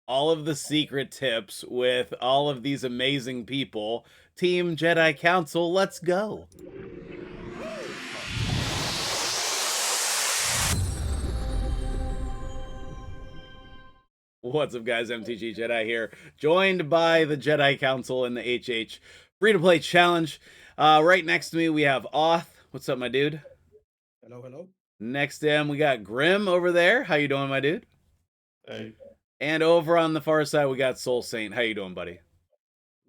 all of the secret tips with all of these amazing people. Team Jedi Council, let's go. What's up, guys? MtgJedi here, joined by the Jedi Council in the HH free-to-play challenge. Right next to me, we have Oth. What's up, my dude? Hello, hello. Next to him, we got Grim over there. How you doing, my dude? Hey, And over on the far side, we got Soulsaint. How you doing, buddy?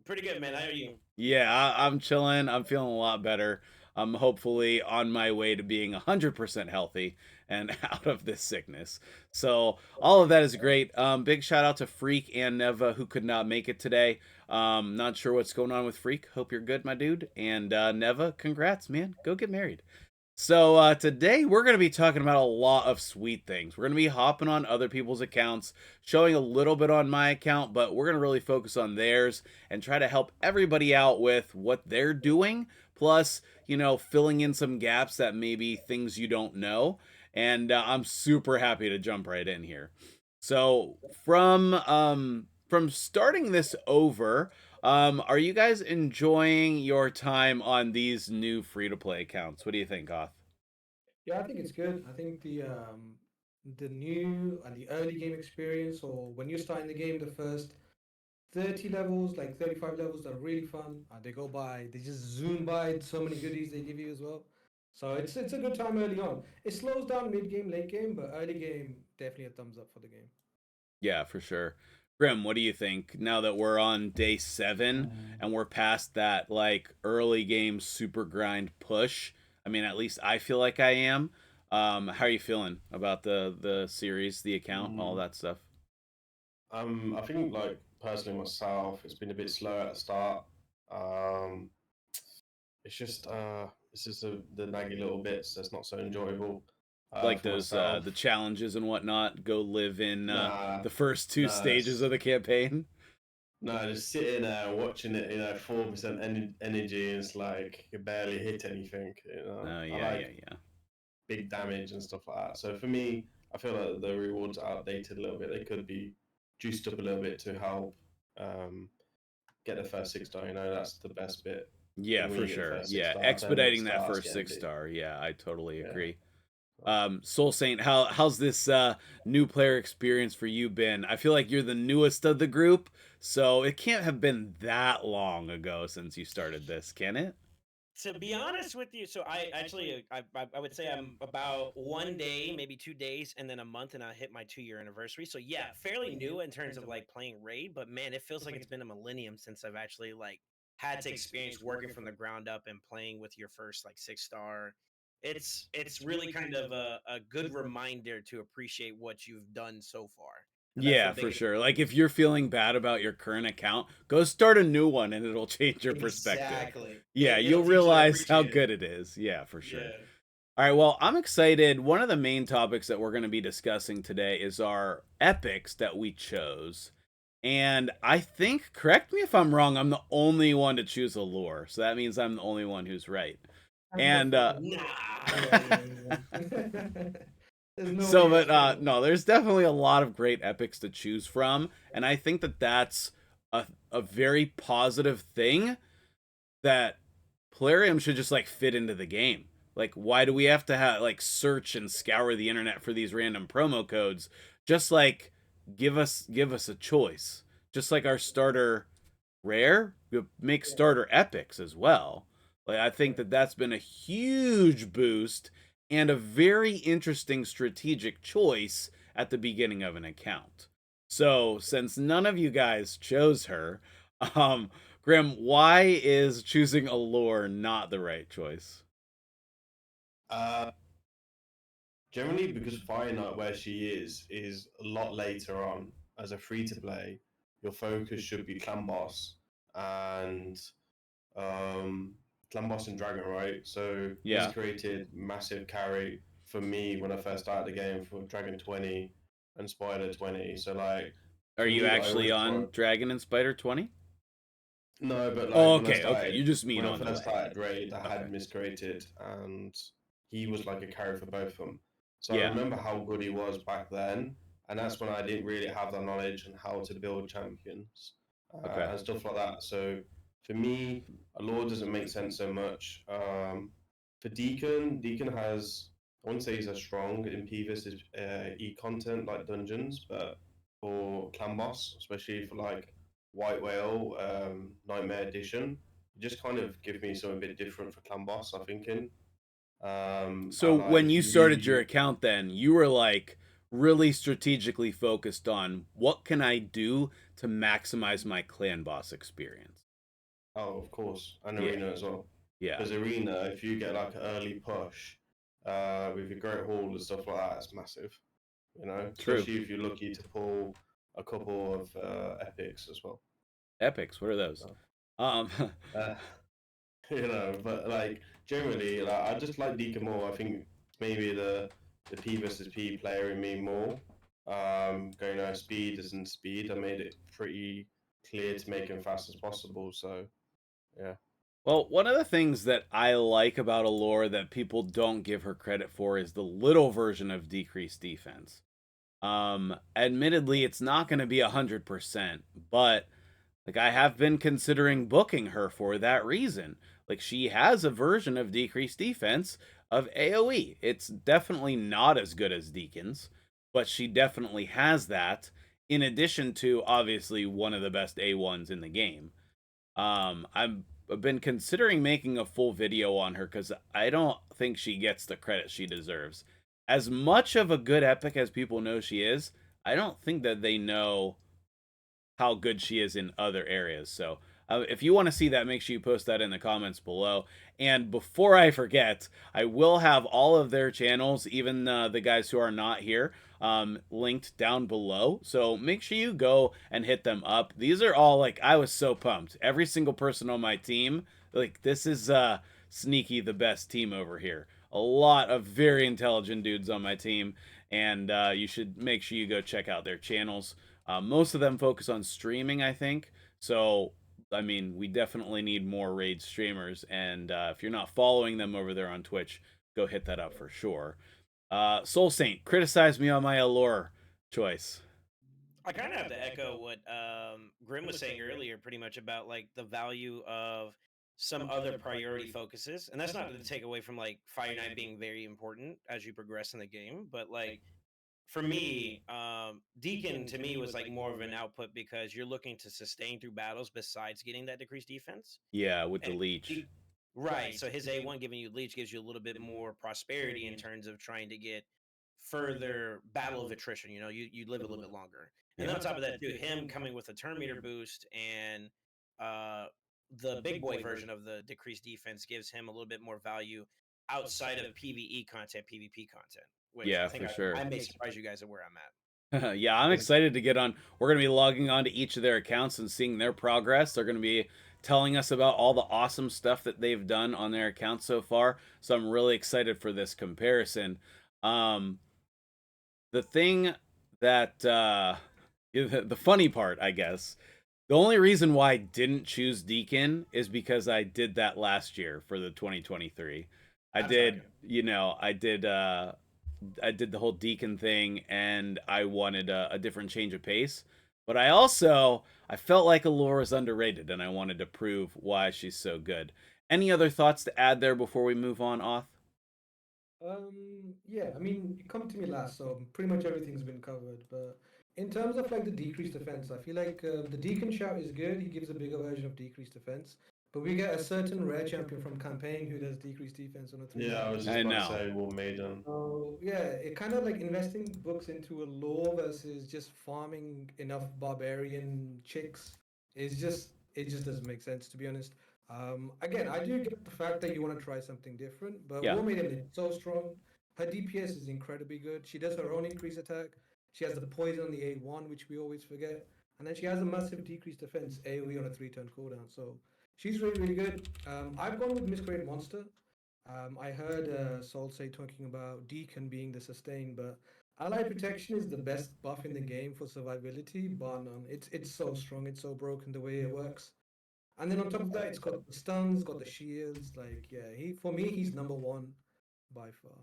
Pretty good, man. How are you? Yeah, I'm chilling. I'm feeling a lot better. I'm hopefully on my way to being 100% healthy and out of this sickness. So all of that is great. Big shout out to Phreek and Neva who could not make it today. Not sure what's going on with Phreek. Hope you're good, my dude. And Neva, congrats, man. Go get married. So today we're going to be talking about a lot of sweet things. We're going to be hopping on other people's accounts, showing a little bit on my account, but we're going to really focus on theirs and try to help everybody out with what they're doing, plus, you know, filling in some gaps that maybe things you don't know. And I'm super happy to jump right in here. So from starting this over, are you guys enjoying your time on these new free-to-play accounts? What do you think, Goth? Yeah, I think it's good. I think the new and the early game experience, or when you're starting the game, the first 30 levels, like 35 levels, are really fun. They go by, they just zoom by. So many goodies they give you as well. So it's a good time early on. It slows down mid game, late game, but early game definitely a thumbs up for the game. Yeah, for sure. Grim, what do you think now that we're on day 7 and we're past that like early game super grind push? I mean, at least I feel like I am. How are you feeling about the series, the account, all that stuff? I think like personally myself, it's been a bit slow at the start. Um, it's just the naggy little bits that's not so enjoyable Like for those myself. the challenges and whatnot, go live in Nah, the first two nah, stages of the campaign. no, just sitting there watching it, 4% energy, and it's like you barely hit anything. Oh I yeah, yeah, like yeah. big damage and stuff like that. So for me, I feel like the rewards are outdated a little bit. They could be juiced up a little bit to help um, get the first 6 star. That's the best bit. Yeah, When for you get the sure. first six Yeah, star, then it expediting that starts first getting six big. star. Yeah, I totally Yeah. agree. Soul Saint, how's this new player experience for you been? I feel like you're the newest of the group, so it can't have been that long ago since you started this, can it? To be honest with you, so I actually I would say I'm about 1 day, maybe 2 days, and then a month, and I hit my 2 year anniversary. So yeah, fairly new in terms of like playing raid, but man, it feels like it's been a millennium since I've actually like had to experience working from the ground up and playing with your first like 6 star. It's really kind of a good reminder to appreciate what you've done so far, and that's the Yeah, for biggest. sure. Like if you're feeling bad about your current account, go start a new one and it'll change your perspective. Exactly. Yeah, It'll you'll teach you to realize how appreciate it. good it is. Yeah, for sure. Yeah. All right, well, I'm excited. One of the main topics that we're going to be discussing today is our epics that we chose. And I think, correct me if I'm wrong, I'm the only one to choose a lore. So that means I'm the only one who's right. And Nah. There's no way so, you're but right. no, there's definitely a lot of great epics to choose from. And I think that that's a very positive thing that Plarium should just like fit into the game. Like, why do we have to have like search and scour the internet for these random promo codes? Just like give us a choice. Just like our starter rare, we make starter epics as well. Like I think that that's been a huge boost and a very interesting strategic choice at the beginning of an account. So, since none of you guys chose her, um Grim, why is choosing a lore not the right choice? Uh, Generally, because Fire Knight, where she is a lot later on. As a free to play, your focus should be Clan Boss and um, Clan Boss and Dragon, right? So Yeah. Miscreated, massive carry for me when I first started the game for Dragon 20 and Spider 20. So like Are for you me, I actually always on try. Dragon and Spider 20? No, but Oh, like okay, okay. You just mean when I on the first way. started Raid, I Okay. had Miscreated, and he was like a carry for both of them. So I Yeah. remember how good he was back then, and that's when I didn't really have the knowledge on how to build champions Okay. and stuff like that. So for me, a lore doesn't make sense so much. For Deacon, Deacon has, I wouldn't say he's as strong in PVS as E content like dungeons, but for clan boss, especially for like White Whale, Nightmare Edition, it just kind of give me something a bit different for clan boss. I'm thinking. So And when like you started your really, account then, you were like really strategically focused on what can I do to maximize my clan boss experience. oh, of course, and Yeah. arena as well. Yeah. Because arena, if you get like an early push with your great hall and stuff like that, it's massive. You know, True. especially if you're lucky to pull a couple of epics as well. Epics, what are those? Um Uh, you know, but like generally, like, I just like Deacon more. I think maybe the P versus P player in me more. Going on speed isn't speed. I made it pretty clear to make him fast as possible. So yeah. well, one of the things that I like about Allure that people don't give her credit for is the little version of decreased defense. Admittedly, it's not going to be 100%, but like I have been considering booking her for that reason. Like she has a version of decreased defense of AoE. It's definitely not as good as Deacon's, but she definitely has that in addition to obviously one of the best A1s in the game. I've been considering making a full video on her cuz I don't think she gets the credit she deserves. As much of a good epic as people know she is, I don't think that they know how good she is in other areas. So if you want to see that, make sure you post that in the comments below. And before I forget, I will have all of their channels, even the guys who are not here, linked down below. So make sure you go and hit them up. These are all like, I was so pumped. Every single person on my team, like this is sneaky the best team over here. A lot of very intelligent dudes on my team, and you should make sure you go check out their channels. Most of them focus on streaming, I think. So, I mean, we definitely need more raid streamers. And if you're not following them over there on Twitch, go hit that up for sure. Soulsaint, criticize me on my Allure choice. I kind of have to echo what Grim was saying earlier, pretty much about like the value of some other priority focuses, and that's not to take away from like Fire Knight being very important as you progress in the game, but like for me, Deacon to me was like more of an output because you're looking to sustain through battles besides getting that decreased defense. Yeah, with the And leech. right, so his A1 giving you leech gives you a little bit more prosperity in terms of trying to get further battle of attrition. You know, you live a little bit longer. And Yeah. then on top of that, too, him coming with a turn meter boost and uh the big boy version of the decreased defense gives him a little bit more value outside of PvE content, PvP content, which I Yeah, think for I sure. may surprise you guys at where I'm at. Yeah, I'm excited to get on. We're going to be logging on to each of their accounts and seeing their progress. They're going to be telling us about all the awesome stuff that they've done on their account so far. So I'm really excited for this comparison. Um, the thing that the funny part, I guess, the only reason why I didn't choose Deacon is because I did that last year for the 2023. I I'm did, tracking. I did the whole Deacon thing, and I wanted a different change of pace. But I felt like Allure is underrated, and I wanted to prove why she's so good. Any other thoughts to add there before we move on, Oth? Yeah, I mean, you come to me last, so pretty much everything's been covered. But in terms of like the decreased defense, I feel like the Deacon shout is good. He gives a bigger version of decreased defense. But we get a certain rare champion from campaign who does decreased defense on a Yeah, I was 3-man. just I about to know. say War Maiden. So yeah, it kind of like investing books into a lore versus just farming enough barbarian chicks is just it just doesn't make sense to be honest. Again, I do get the fact that you want to try something different, but Yeah. War Maiden is so strong. Her DPS is incredibly good. She does her own increased attack. She has the poison on the A1, which we always forget, and then she has a massive decreased defense AOE on a 3-turn cooldown. So she's really really good. I've gone with Miscreant Monster. I heard Soulsaint talking about Deacon being the sustain, but ally protection is the best buff in the game for survivability, bar none. It's so strong, it's so broken the way it works. And then on top of that, it's got the stuns, got the shields. Like, yeah, he for me, he's number one by far.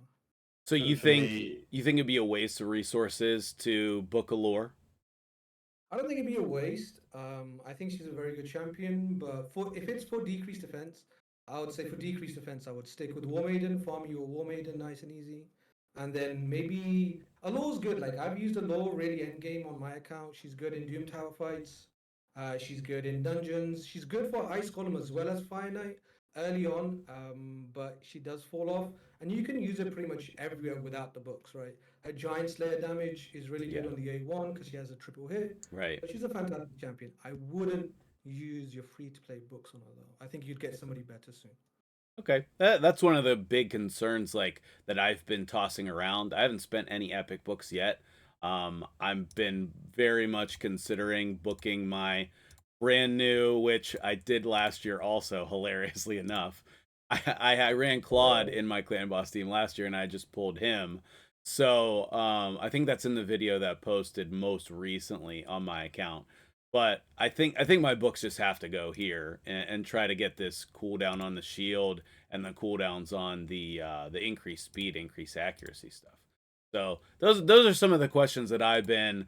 So For me, you think it'd be a waste of resources to book a lore? I don't think it'd be a waste. I think she's a very good champion, but for if it's for decreased defense, I would say for decreased defense, I would stick with War Maiden, farm you a War Maiden nice and easy. And then maybe a law's good. Like I've used a law really end game on my account. She's good in Doom Tower fights. She's good in dungeons. She's good for Ice Golem as well as Fire Knight early on, but she does fall off. And you can use her pretty much everywhere without the books, right? Her Giant Slayer damage is really good Yeah. on the A1 because she has a triple hit. Right. But she's a fantastic champion. I wouldn't use your free to play books on her though. I think you'd get somebody better soon. Okay. That's one of the big concerns like that I've been tossing around. I haven't spent any epic books yet. I've been very much considering booking my brand new, which I did last year also, hilariously enough. I ran Claude in my clan boss team last year and I just pulled him. So I think that's in the video that posted most recently on my account. But I think my books just have to go here and try to get this cooldown on the shield and the cooldowns on the increased speed, increased accuracy stuff. So those are some of the questions that I've been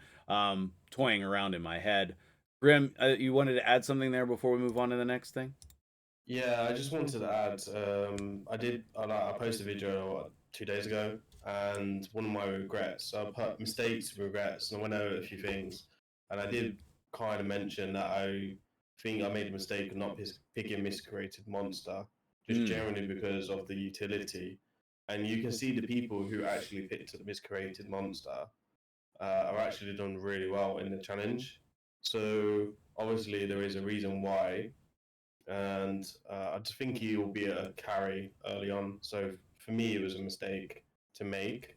toying around in my head. Grim, you wanted to add something there before we move on to the next thing? yeah, I just wanted to add. I posted a video 2 days ago, and one of my regrets. So I put mistakes, regrets, and I went over a few things, and I did kind of mention that I think I made a mistake of not picking miscreated monster, just Mm, generally because of the utility. And you can see the people who actually picked the miscreated monster are actually done really well in the challenge. So obviously there is a reason why, and I just think he will be a carry early on. So for me, it was a mistake to make.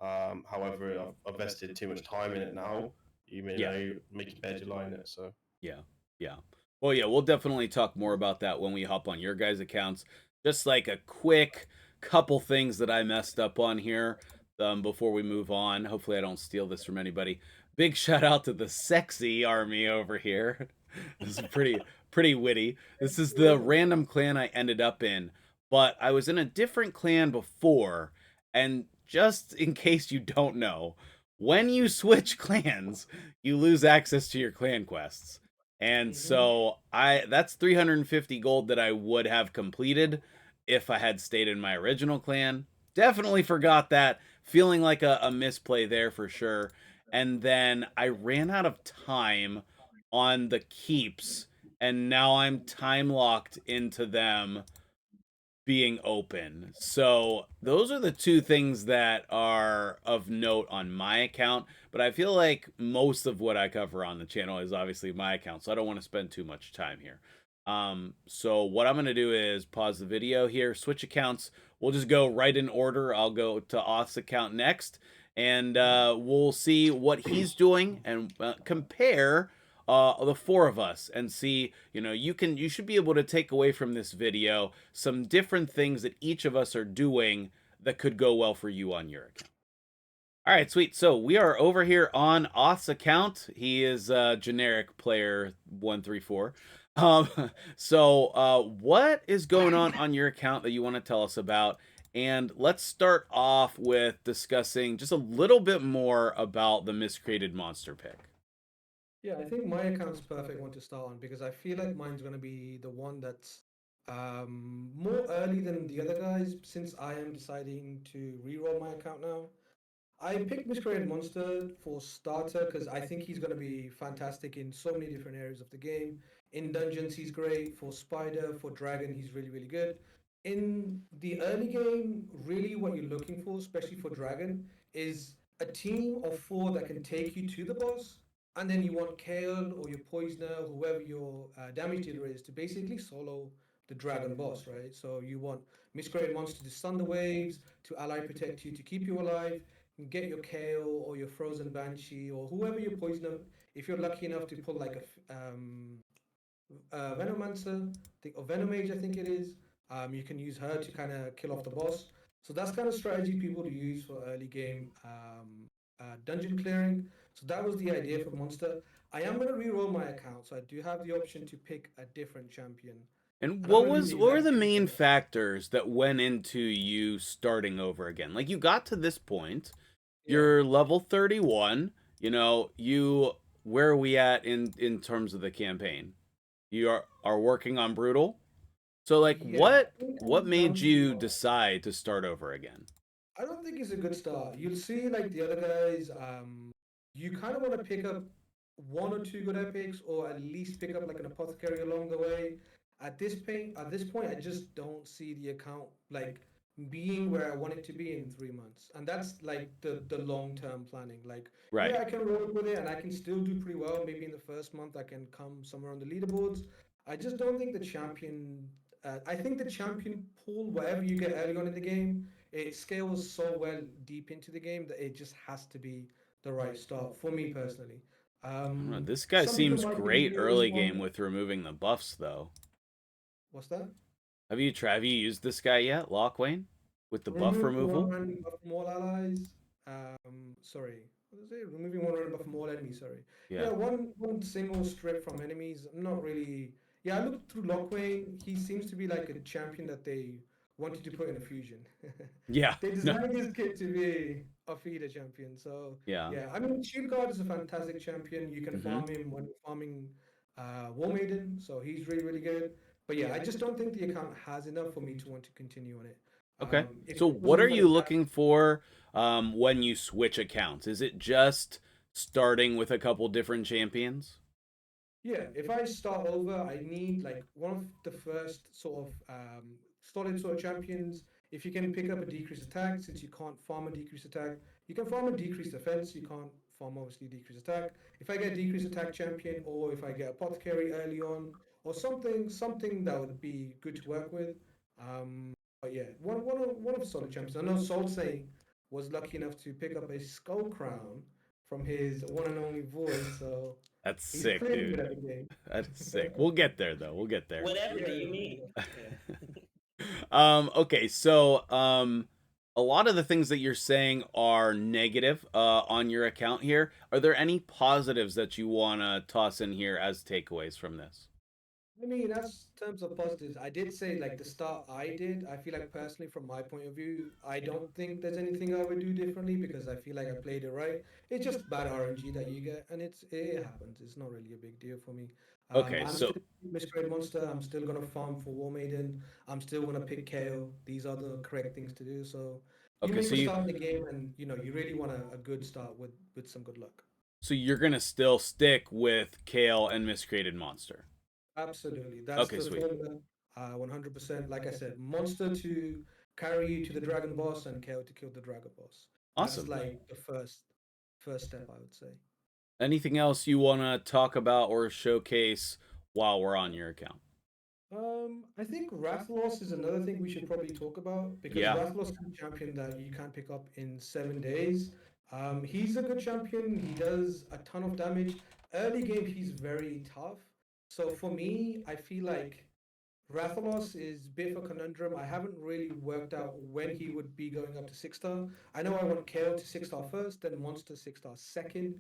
However, I've invested too much time in it now. You may yeah. know, make your bed, you lie in it. So Yeah. Yeah. Well, yeah, we'll definitely talk more about that when we hop on your guys' accounts. Just like a quick couple things that I messed up on here before we move on. Hopefully, I don't steal this from anybody. Big shout out to the sexy army over here. This is pretty witty. This is the random clan I ended up in, but I was in a different clan before. And just in case you don't know, when you switch clans, you lose access to your clan quests. And Mm-hmm. so I that's 350 gold that I would have completed if I had stayed in my original clan. Definitely forgot that, feeling like a misplay there for sure. And then I ran out of time on the keeps, and now I'm time locked into them being open. So those are the two things that are of note on my account. But I feel like most of what I cover on the channel is obviously my account, so I don't want to spend too much time here. So what I'm gonna do is pause the video here, switch accounts. We'll just go right in order. I'll go to Oth's account next, and we'll see what he's doing and compare the four of us and see, you should be able to take away from this video some different things that each of us are doing that could go well for you on your account. All right, sweet. So we are over here on Oth's account. He is generic player 134. Um, what is going on your account that you want to tell us about? And let's start off with discussing just a little bit more about the miscreated monster pick. Yeah, I think my account's perfect one to start on because I feel like mine's gonna be the one that's more early than the other guys since I am deciding to reroll my account now. I picked Miscreated Monster for starter because I think he's going to be fantastic in so many different areas of the game. In dungeons, he's great. For spider, for dragon, he's really, really good. In the early game, really what you're looking for, especially for dragon, is a team of four that can take you to the boss. And then you want Kale or your Poisoner, whoever your damage dealer is, to basically solo the dragon boss, right? So you want Miscreated Monster to stun the waves, to ally protect you, to keep you alive, get your Kale or your Frozen Banshee or whoever your poisoner. If you're lucky enough to pull like Venomancer, or Venomage, I think it is, you can use her to kind of kill off the boss. So that's kind of strategy people to use for early game dungeon clearing. So that was the idea for Monster. I am going to re-roll my account, so I do have the option to pick a different champion. And And I'm going to do the what were exact the same main thing. factors that went into you starting over again? Like you got to this point, Yeah. you're level 31, you where are we at in terms of the campaign? You are working on brutal? So like Yeah. I think what I'm down made to the you last. decide to start over again? I don't think it's a good start. You'll see, like the other guys, you kind of want to pick up one or two good epics, or at least pick up like an apothecary along the way. At this point, I just don't see the account like being where I want it to be in 3 months, and that's like the long term planning. Like, yeah, Right. I can roll with it, and I can still do pretty well. Maybe in the first month, I can come somewhere on the leaderboards. I just don't think the champion. I think the champion pool, whatever you get early on in the game, it scales so well deep into the game that it just has to be the right start for me personally. I don't know. This guy Some people seems might great disagree with this early one. game with removing the buffs though. What's that? Have you used this guy yet, Lockwayne? With the buff Removing one removal? random buff from all allies. Sorry. What is it? Removing one random buff from all enemies. Sorry. Yeah. Yeah, one single strip from enemies. I'm not really. Yeah, I looked through Lockwayne. He seems to be like a champion that they wanted to put in a fusion. Yeah. They No. designed this kid to be a feeder champion. So Yeah. yeah, I mean, Shield Guard is a fantastic champion. You can Mhm. farm him when you're farming War Maiden, so he's really really good. But yeah, I just don't think the account has enough for me to want to continue on it. Okay. If So it what are wasn't for the you fact, looking for when you switch accounts? Is it just starting with a couple different champions? yeah, if I start over, I need like one of the first sort of solid sort of champions. If you can pick up a decreased attack, since you can't farm a decreased attack, you can farm a decreased defense. You can't farm obviously decreased attack. If I get a decreased attack champion, or if I get apothecary early on, or something that would be good to work with. But yeah, one of solid champions. I know Soulsaint was lucky enough to pick up a skull crown from his one and only void, so. That's He's sick, clearly good dude. at the game. That is sick. We'll get there though. We'll get there. Whatever do Yeah, you yeah, mean? yeah. Yeah. Okay, so a lot of the things that you're saying are negative on your account here. Are there any positives that you want to toss in here as takeaways from this? I mean, as terms of positives, I did say like the start I did. I feel like personally, from my point of view, I don't think there's anything I would do differently because I feel like I played it right. It's just bad RNG that you get, and it happens. It's not really a big deal for me. Okay, I'm so still Misgrade Monster. I'm still gonna farm for War Maiden. I'm still gonna pick KO. These are the correct things to do. So you okay, make so a you start in the game, and you really want a good start with some good luck. so you're gonna still stick with Kale and Miscreated Monster. Absolutely. That's Okay, the sweet. formula. 100%. Like I said, monster to carry you to the dragon boss and KO to kill the dragon boss. That's Awesome. like the first step, I would say. Anything else you want to talk about or showcase while we're on your account? I think Rathlos is another thing we should probably talk about because Yeah. Rathlos is a champion that you can pick up in 7 days. He's a good champion. He does a ton of damage. Early game, he's very tough. So for me, I feel like Rathalos is a bit of a conundrum. I haven't really worked out when he would be going up to 6 star. I know I want Kale to 6 star first, then Monster 6 star second,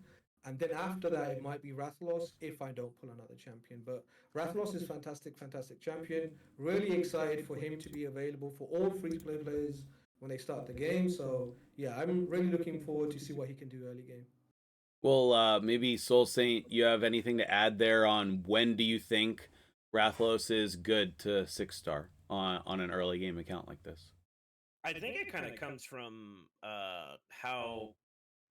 and then after that it might be Rathalos if I don't pull another champion. But Rathalos is fantastic, fantastic champion. Really excited for him to be available for all free-to-play players when they start the game. So yeah, I'm really looking forward to see what he can do early game. Well, maybe Soul Saint, you have anything to add there on when do you think Rathlos is good to 6 star on an early game account like this? I think it kind of comes from how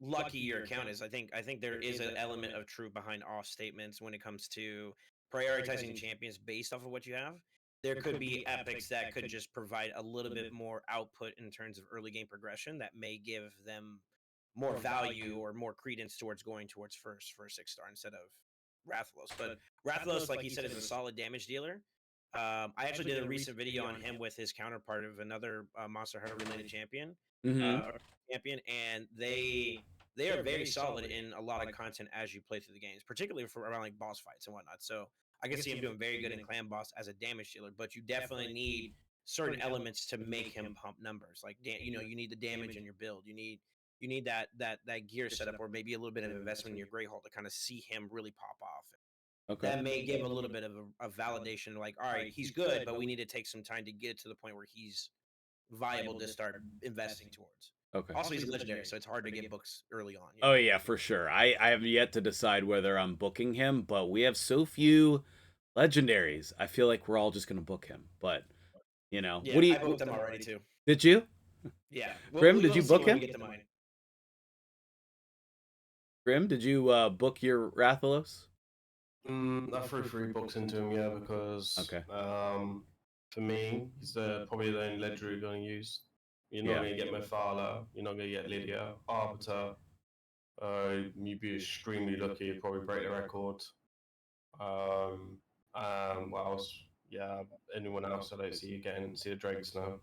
lucky your account is. I think there is an element of truth behind all statements when it comes to prioritizing champions based off of what you have. There could be epics that could just provide a little bit more output in terms of early game progression that may give them more value or more credence towards going towards first for a 6 star instead of Rathlos. But Rathlos, like you said, is a solid damage dealer. I actually did a recent video on him with his counterpart of another Monster Hunter related champion, Mm-hmm. or champion, and they are very solid in a lot of content as you play through the games, particularly for around like boss fights and whatnot. So I can see him doing very good in clan boss as a damage dealer, but you definitely need certain elements to make him pump numbers. Like you need the damage in your build. You need that gear setup, or maybe a little bit of investment in your Greyhole to kind of see him really pop off. Okay. that may give a little bit of a validation, like, all right, he's good, but we need to take some time to get to the point where he's viable to start investing towards. Okay. Also, he's legendary, so it's hard to get books early on. Oh yeah, for sure. I have yet to decide whether I'm booking him, but we have so few legendaries. I feel like we're all just gonna book him. But what Yeah, do I you booked them already too. did you? Yeah, Grim, did we'll you see book when we him? get to mine. Grim, did you book your Rathalos? I threw 3 books into him, yeah, because Okay. for me, he's probably the only ledger you're going to use. You're not Yeah. going to get Mephala, you're not going to get Lydia, Arbiter. You'd be extremely lucky, you'd probably break the record. What else? Yeah, anyone else I don't see you getting, see the Drakes now.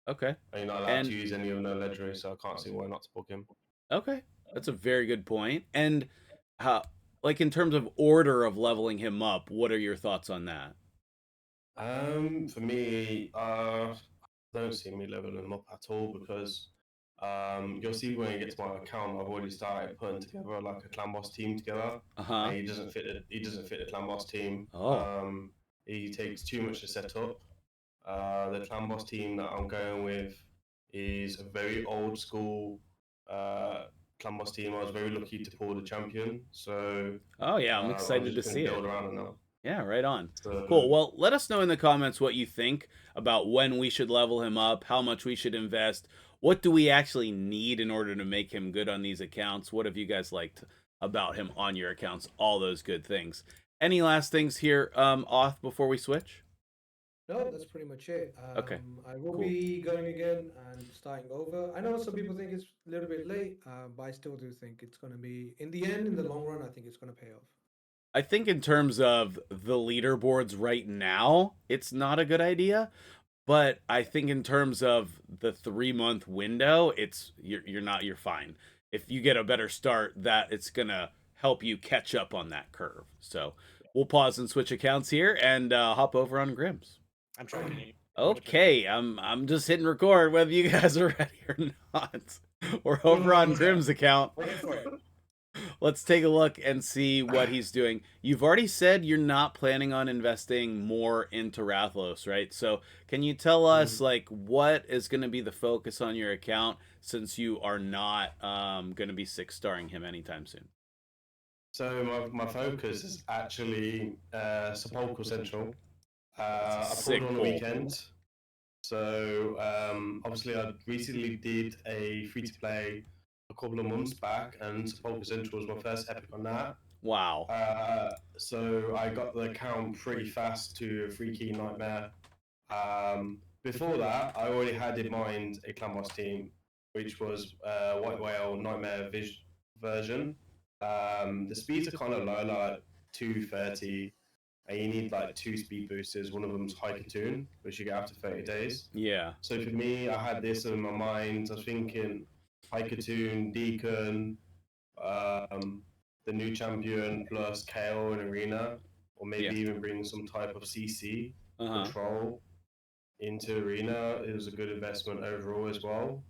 Okay. And you're not allowed And to use any of no legendary, so I can't see why not to book him. okay. That's a very good point. And how, like, in terms of order of leveling him up, what are your thoughts on that? For me, don't see me leveling him up at all because you'll see when you get to my account, I've already started putting together like a clan boss team together, Uh-huh. and he doesn't fit the clan boss team. Oh. He takes too much to set up. The clan boss team that I'm going with is a very old school clan boss team. I was very lucky to pull the champion, so Oh yeah, I'm I'm excited to just going see to it. build around it now. Yeah, right on. So, Cool. Well, let us know in the comments what you think about when we should level him up, how much we should invest, what do we actually need in order to make him good on these accounts, what have you guys liked about him on your accounts, all those good things. Any last things here, Oth, before we switch? No, that's pretty much it. Okay, I will cool. be going again and starting over. I know some people think it's a little bit late, but I still do think it's going to be, in the end, in the long run, I think it's going to pay off. I think in terms of the leaderboards right now, it's not a good idea. But I think in terms of the 3-month window, you're fine. If you get a better start, that it's gonna help you catch up on that curve. So we'll pause and switch accounts here and hop over on Grimm's. I'm tracking you. Okay, I'm just hitting record whether you guys are ready or not. We're over on Grimm's account. We're here for it. Let's take a look and see what he's doing. You've already said you're not planning on investing more into Rathalos, right? So can you tell us like what is going to be the focus on your account since you are not going to be 6-starring him anytime soon? So my focus is actually Sepulchre Central. I sick pulled on the pull. weekend. So obviously I recently did a free-to-play a couple of months back, and Sepulchre Central was my first epic on that. Wow. So I got the account pretty fast to a Freaky Nightmare. Before that, I already had in mind a clan boss team, which was White Whale Nightmare version. The speeds are kind of low, like 230, and you need like 2 speed boosters. One of them's High Cartoon, which you get after 30 days. Yeah. So for me, I had this in my mind. I was thinking High Cartoon, Deacon, the new champion plus KO in Arena, or maybe even bring some type of CC control into Arena. It was a good investment overall as well.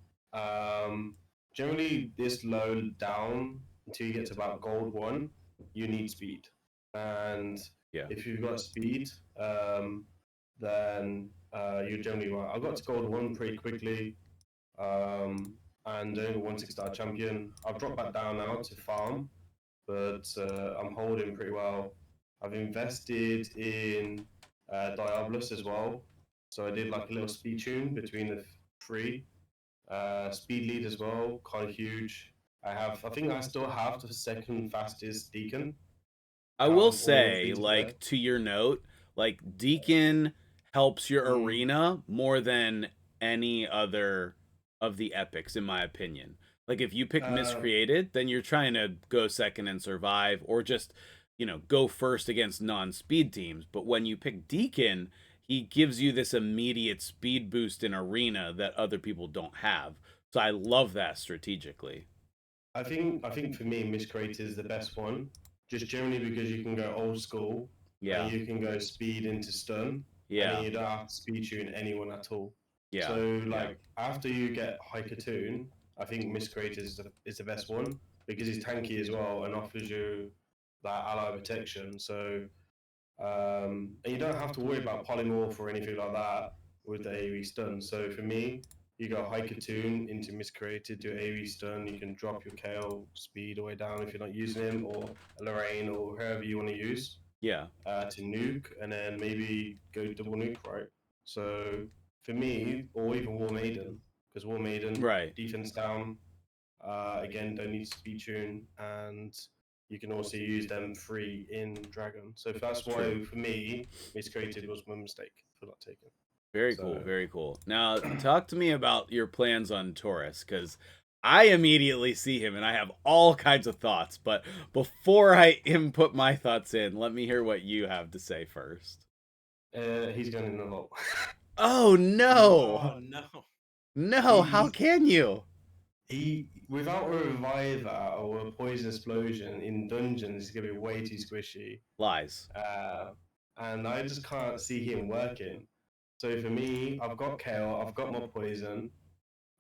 Generally, this low down until you get to about Gold 1, you need speed. And if you've got speed, then you're generally right. I got to Gold 1 pretty quickly. And only 1 6-star champion. I've dropped back down now to farm, but I'm holding pretty well. I've invested in Diabolus as well, so I did like a little speed tune between the 3. Speed lead as well, kind of huge. I think I still have the second fastest Deacon. I will say, like, to your note, like, Deacon helps your arena more than any other of the epics, in my opinion. Like, if you pick Miscreated, then you're trying to go second and survive, or just, go first against non-speed teams. But when you pick Deacon, he gives you this immediate speed boost in arena that other people don't have. So I love that strategically. I think for me, Miscreated is the best one. Just generally because you can go old school, and you can go speed into stun, and you don't have to speed tune anyone at all. So like after you get High Cartoon, I think Miscreated is the best one because he's tanky as well and offers you that ally protection. So and you don't have to worry about polymorph or anything like that with the AoE stun. So for me, you go Haikatoon into Miscreated, do AoE stun. You can drop your Kale speed away down if you're not using him, or a Lorraine, or whoever you want to use Yeah. to nuke, and then maybe go double nuke, right? So for me, or even War Maiden, because War Maiden, Right. defense down, again, don't need speed tune, and you can also use them free in Dragon. So that's True. why, for me, Miscreated was my mistake for not taking. Very So- cool. Very cool. Now, talk to me about your plans on Taurus, because I immediately see him and I have all kinds of thoughts. But before I input my thoughts in, let me hear what you have to say first. He's going in a lot. Oh, no. Oh no. No, how can you? He, without a reviver or a poison explosion in dungeons, he's gonna be way too squishy. Lies. And I just can't see him working. So for me, I've got Kale, I've got my poison.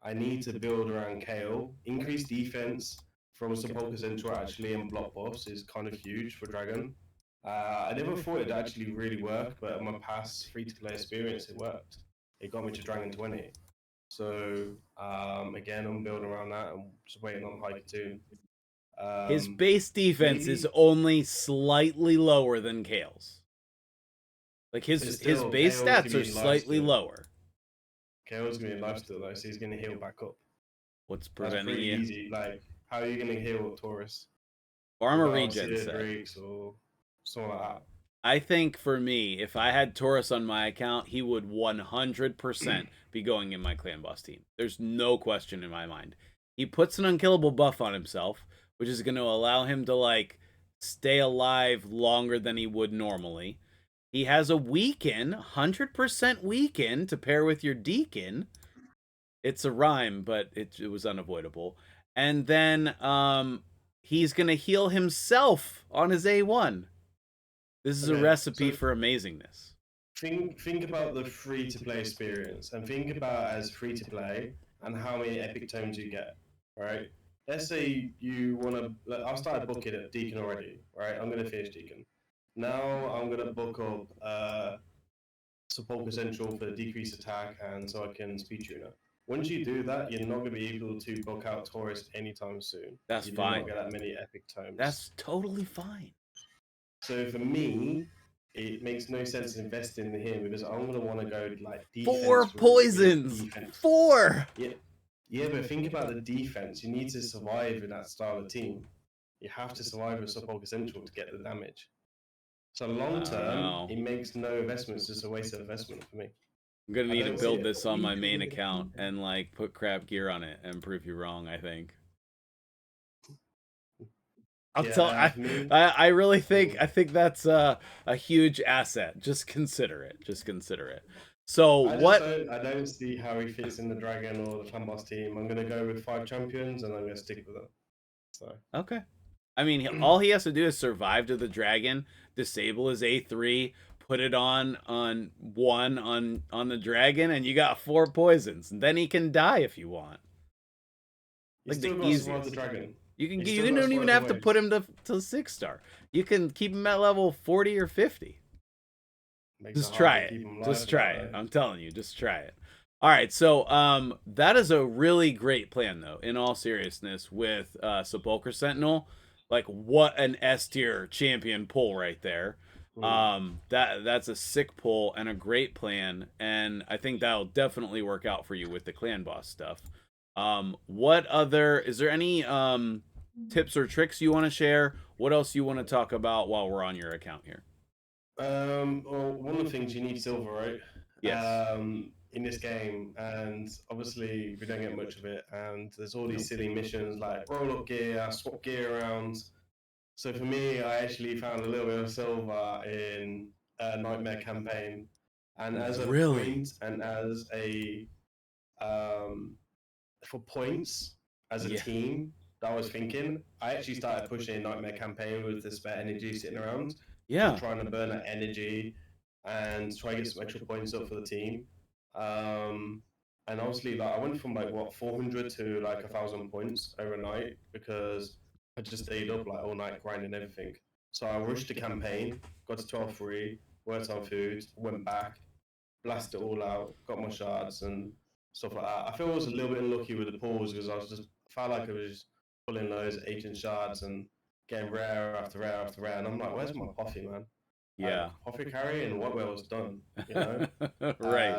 I need to build around Kale. Increase defense from Sepulchre Central actually and block buffs is kind of huge for Dragon. I never thought it'd actually really work, but in my past free-to-play experience, it worked. It got me to Dragon 20. So again, I'm building around that. I'm just waiting on Haikatoon. His base defense is maybe- only slightly lower than Kale's. Like But his still, base Kale's stats gonna are be slightly lifesteal. lower. Kale's gonna be lifesteal though, so he's gonna heal back up. What's That's preventing pretty you? easy. Like, how are you gonna heal Taurus? Armor Without regen Seared set. Drakes or something like that. I think for me, if I had Taurus on my account, he would 100% be going in my clan boss team. There's no question in my mind. He puts an unkillable buff on himself, which is going to allow him to like stay alive longer than he would normally. He has a weaken, 100% weaken to pair with your deacon. It's a rhyme, but it was unavoidable. And then he's going to heal himself on his A1. This is a Okay, recipe so- for amazingness. Think about the free to play experience and think about as free to play and how many epic tomes you get. Right? Let's say you want to. I've started booking at Deacon already. Right? I'm going to finish Deacon. Now I'm going to book up Sepulchre Central for decreased attack and so I can speed tuner. Once you do that, you're not going to be able to book out Taurus anytime soon. That's you do fine. not get that many epic tomes. That's totally fine. So for me, it makes no sense investing in him because I'm gonna want to go like defense. 4 route, poisons. defense. 4. Yeah, but think about the defense. You need to survive in that style of team. You have to survive with Sepulchre Central to get the damage. So long term, know. it makes no investment. It's just a waste of investment for me. I'm gonna I need to don't see build it. this on my main account and like put crap gear on it and prove you wrong. I think. I'll Yeah, tell. for me- I really think that's a huge asset. Just consider it. Just consider it. So I don't see how he fits in the Dragon or the Clan Boss team. I'm gonna go with 5 champions and I'm gonna stick with them. So. Okay. I mean, all he has to do is survive to the dragon, disable his A3, put it on 1 on the dragon, and you got 4 poisons. And then he can die if you want. You Like still the got to survive easiest. the dragon. You can You you still gotta don't even survive have the to waves. put him to 6-star. You can keep him at level 40 or 50. Makes Just it hard try to it. keep 'em Just alive, try don't it. they? I'm telling you, just try it. All right, so that is a really great plan though. In all seriousness, with Sepulchre Sentinel, like what an S tier champion pull right there. That's a sick pull and a great plan, and I think that'll definitely work out for you with the clan boss stuff. What other is there any tips or tricks you want to share? What else you want to talk about while we're on your account here? Well, one of the things you need silver, right? Yes. In this game, and obviously we don't get much of it. And there's all these silly missions like roll up gear, swap gear around. So for me, I actually found a little bit of silver in a Nightmare campaign, and as a Really? point and as a for points as a Yeah. team that I was thinking, I actually started pushing a Nightmare campaign with the spare energy sitting around. Yeah. Just trying to burn that energy and try to get some extra points up for the team. And obviously, like I went from like what 400 to like 1,000 points overnight because I just stayed up like all night grinding everything. So I rushed the campaign, got to 12-3, worked on food, went back, blasted it all out, got my shards and stuff like that. I feel I was a little bit unlucky with the pulls because I felt like I was just pulling those ancient shards and getting rare after rare after rare. And I'm like, where's my Poffy, man? Yeah. Like, Poffy carry and what was done, you know? Right.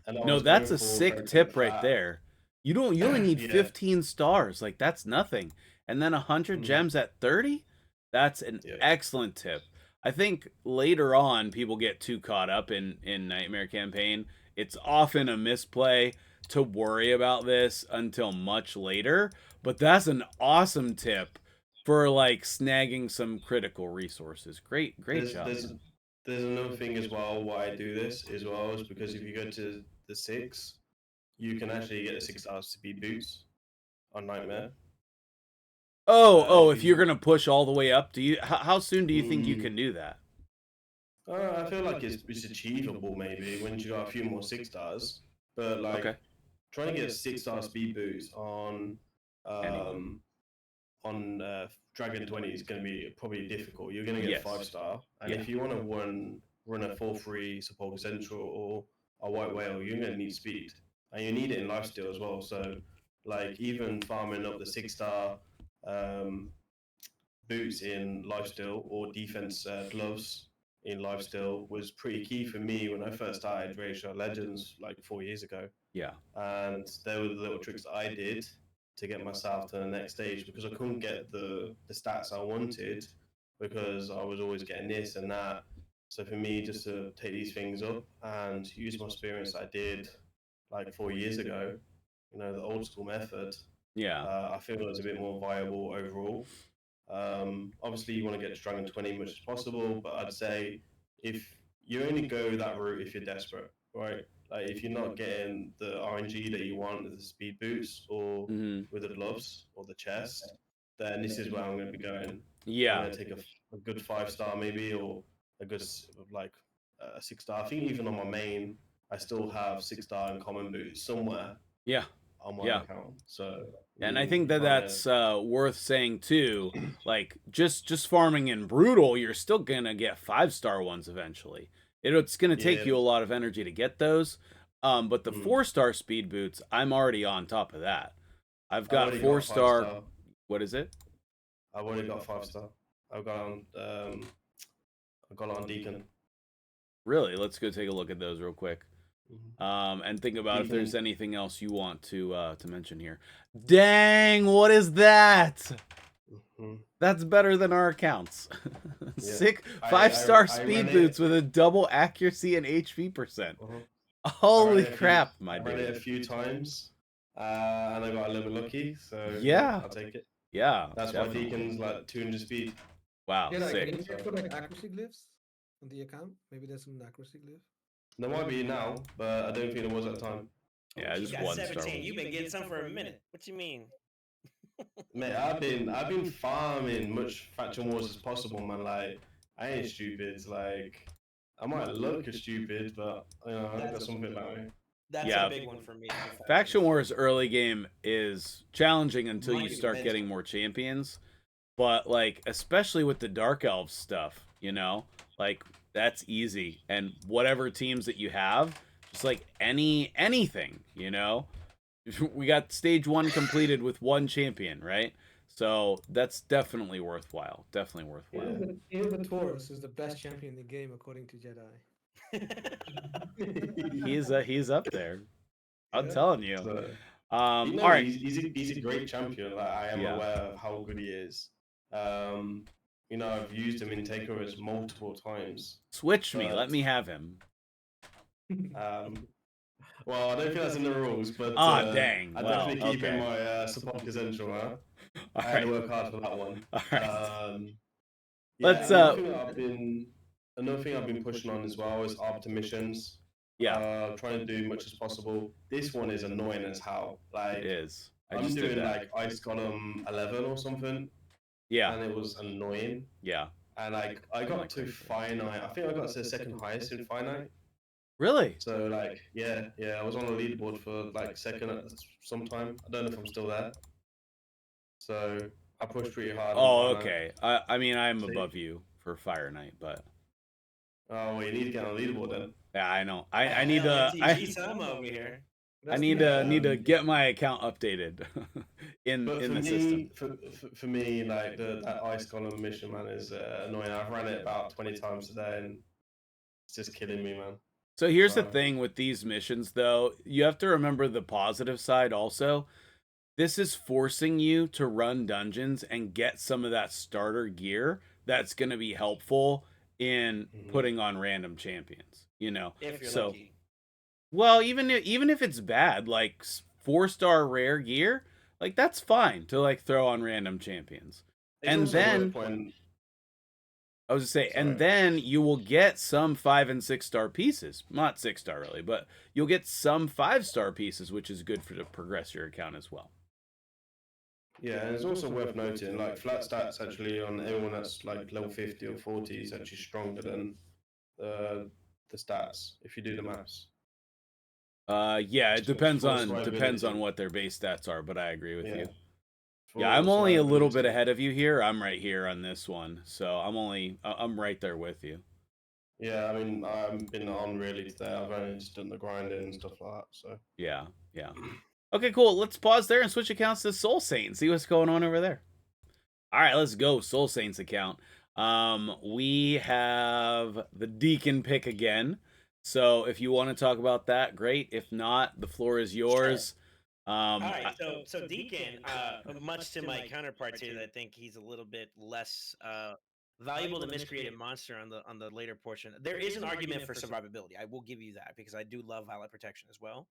And I No, was that's going a for sick very tip quick right flat. there. You only need Yeah. 15 stars. Like, that's nothing. And then 100 gems at 30? That's an excellent tip. I think later on people get too caught up in Nightmare Campaign. It's often a misplay to worry about this until much later, but that's an awesome tip for like snagging some critical resources. Great job. There's another thing as well why I do this as well is because if you go to the 6, you can actually get the 6 stars to be boots on Nightmare. If you're gonna push all the way up, how soon do you think you can do that? I feel like it's achievable maybe when you got a few more 6 stars, but like trying to get 6 star speed boots on Dragon 20 is going to be probably difficult. You're going to get 5 star, and if you want to run a 4-3 support central or a white whale, you're going to need speed, and you need it in lifesteal as well. So like even farming up the 6 star boots in lifesteal or defense gloves in lifesteal was pretty key for me when I first started Racial Legends like 4 years ago. Yeah. And there were the little tricks that I did to get myself to the next stage because I couldn't get the stats I wanted because I was always getting this and that. So for me, just to take these things up and use my experience I did like 4 years ago, you know, the old school method. Yeah. I feel it's a bit more viable overall. Obviously, you want to get to Dragon 20 as much as possible, but I'd say if you only go that route if you're desperate, right? Like if you're not getting the RNG that you want with the speed boots or with the gloves or the chest, then this is where I'm going to be going. Yeah. I'm going to take a good 5 star maybe or a good like a 6 star. I think even on my main, I still have 6 star and common boots somewhere. Yeah. On my account. So and I think that's worth saying too. Like just farming in brutal, you're still gonna get 5-star ones eventually. It's gonna take you a lot of energy to get those. But the 4-star speed boots, I'm already on top of that. I've got 4-star. What is it? I've already got 5-star. I've got on Deacon. Really? Let's go take a look at those real quick. And think about if there's anything else you want to mention here. Dang, what is that? That's better than our accounts. Sick 5-star speed boots with a double accuracy and HP percent. Holy crap, my dude. I read it a few times, and I got a little bit lucky, so yeah, I'll take it. Yeah, that's why Deacon's like 200 speed. Wow, yeah, like, sick. can you put like accuracy glyphs on the account? Maybe there's some accuracy glyphs. There might be now, but I don't think there was at the time. Yeah, just 1-star. You've been getting some for a minute. What you mean? Mate, I've been farming much faction wars as possible, man. Like I ain't stupid. Like I might look stupid, but you know I got something about me. That's a big one for me. Faction Wars early game is challenging until you start getting more champions. But like especially with the Dark Elves stuff, you know, like that's easy. And whatever teams that you have, just like anything, you know. We got stage 1 completed with 1 champion, right? So that's definitely worthwhile. Definitely worthwhile. Even the Taurus is the best champion in the game according to Jedi. he's up there. I'm telling you. So, all right. He's a great champion. Like I am aware of how good he is. You know, I've used him in takeovers multiple times. Switch me. Let me have him. Well, I don't think that's in the rules, but dang. I definitely keep in my support essential. Huh? I had to work hard for that one. All right. Let's. Another thing I've been pushing on as well is arbiter missions. Yeah. Trying to do much as possible. This one is annoying as hell. Like it is. I'm doing like Ice Golem 11 or something. Yeah. And it was annoying. Yeah. And like I got to finite. I think I got to the second highest in finite. Really? So like yeah, I was on the leaderboard for like second at some time. I don't know if I'm still there. So I pushed pretty hard. Oh, okay. I mean I'm above you for Fire Knight, but Oh, well, you need to get on the leaderboard then. yeah, I know. I need to MTG Sama over here. I That's need the, to need to get my account updated But in for the system. me, for me, like that ice column mission, man, is annoying. I've ran it about 20 times today, and it's just killing me, man. So here's the So- thing with these missions, though. You have to remember the positive side also. This is forcing you to run dungeons and get some of that starter gear that's going to be helpful in putting on random champions, you know. If you're So, lucky. well, even if it's bad, like 4-star rare gear, like that's fine to like throw on random champions. It's And also worth then pointing- I was to say, Sorry. and then you will get some 5- and 6-star pieces. Not 6-star really, but you'll get some 5-star pieces, which is good for to progress your account as well. Yeah, and it's also worth noting, like flat stats actually on everyone that's like level 50 or 40 is actually stronger than the stats if you do the maths. Yeah, it For depends on survivability. what their base stats are, but I agree with you. For Yeah, I'm only a little bit survivability. ahead of you here. I'm right here on this one, so I'm right there with you. Yeah, I mean, I haven't been on really today. I've only just done the grinding and stuff like that. So Yeah. Okay, cool. Let's pause there and switch accounts to Soulsaint and see what's going on over there. All right, let's go. Soulsaint's account. We have the Deacon pick again. So if you want to talk about that, great. If not, the floor is yours. All right, so Deacon, much to my counterparts here, that I think he's a little bit less valuable than Miscreated Monster on the later portion. There is an argument for survivability. I will give you that because I do love Violet Protection as well.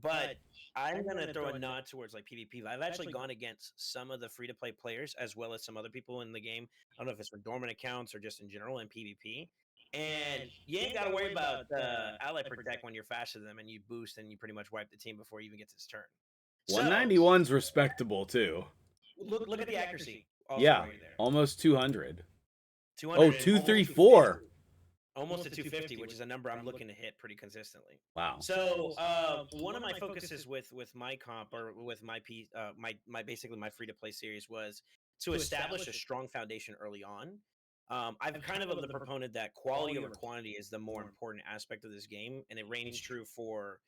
But I'm gonna throw a nod towards like PvP. I've actually gone against some of the free-to-play players as well as some other people in the game. I don't know if it's for dormant accounts or just in general in PvP. And you ain't got to worry about ally protect when you're faster than them and you boost and you pretty much wipe the team before he even gets his turn. So 191's respectable too. look at the accuracy. Also Yeah, while you're there. almost 200. 200 Oh, and 234. almost to 250, which is a number I'm looking to hit pretty consistently. Wow. So one of my focuses with my comp or with my piece, my basically my free to play series was to establish a strong foundation early on. I'm kind of the proponent that quality over quantity is the more important aspect of this game, and it reigns true for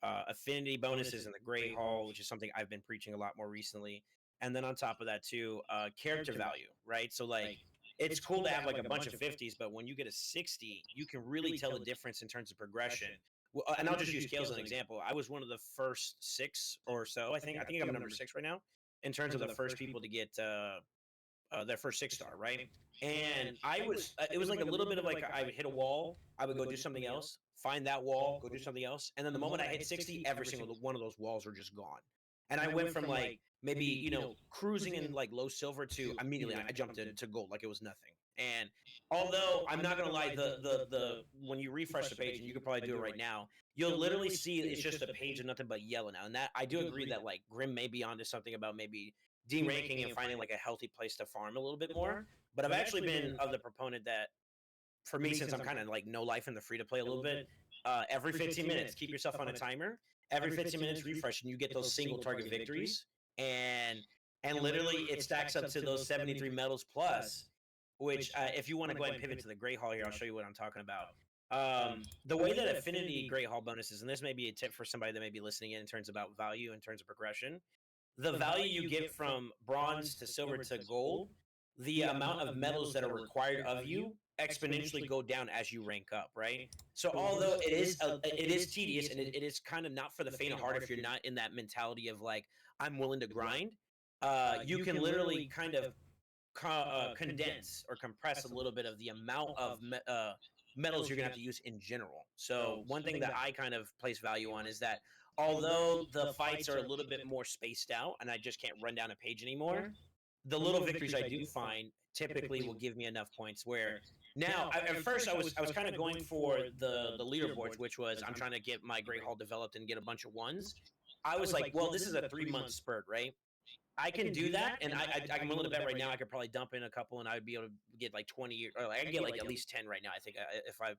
affinity bonuses in the Great Hall, which is something I've been preaching a lot more recently. And then on top of that too, character value, right? So like it's cool to have like a bunch of 50s, but when you get a 60, you can really tell the difference in terms of progression. Well, and I'll just use Kale as an example. I was one of the first 6 or so. I think I'm number 6 right now in terms of the first people to get their first 6-star, right? And it was like a little bit of like I would hit a wall, I would go do something else, find that wall, go do something else, and then the moment I hit 60, every single one of those walls were just gone. And I went from like maybe cruising in like low silver to immediately I jumped into gold like it was nothing. And although I'm not gonna lie, the when you refresh the page, and you could probably do it right now, you'll literally see it's just a page of nothing but yellow now. And that I do agree that like Grim may be onto something about maybe deranking and finding like a healthy place to farm a little bit more. But I've actually been of the proponent that for me, since I'm kind of like no life in the free to play a little bit, every 15 minutes, keep yourself on a timer. Every 15 minutes, refresh, and you get those single target victories. And literally, it stacks up to those 73 medals plus. Which, if you want to go ahead and pivot to the Great Hall here, I'll show you what I'm talking about. The way that Affinity Great Hall bonuses, and this may be a tip for somebody that may be listening in terms about value, in terms of progression. The value you get from bronze to silver to gold, the amount of medals that are required of you exponentially go down as you rank up, right? So although it is tedious and it is kind of not for the faint of heart if you're not in that mentality of like I'm willing to grind, you can literally kind of condense or compress a little bit of the amount of metals you're gonna have to use in general. So one thing that I kind of place value on is that although the fights are a little bit more spaced out and I just can't run down a page anymore, the little victories I do find typically will give me enough points where now at first I was kind of going for the leaderboards, which was I'm trying to get my Great Hall developed and get a bunch of ones. I was like, well, this is a 3-month spurt, right? I can do that, and I'm willing to bet right now I could probably dump in a couple, and I would be able to get like 20, or I can get like at least 10 right now. I think if I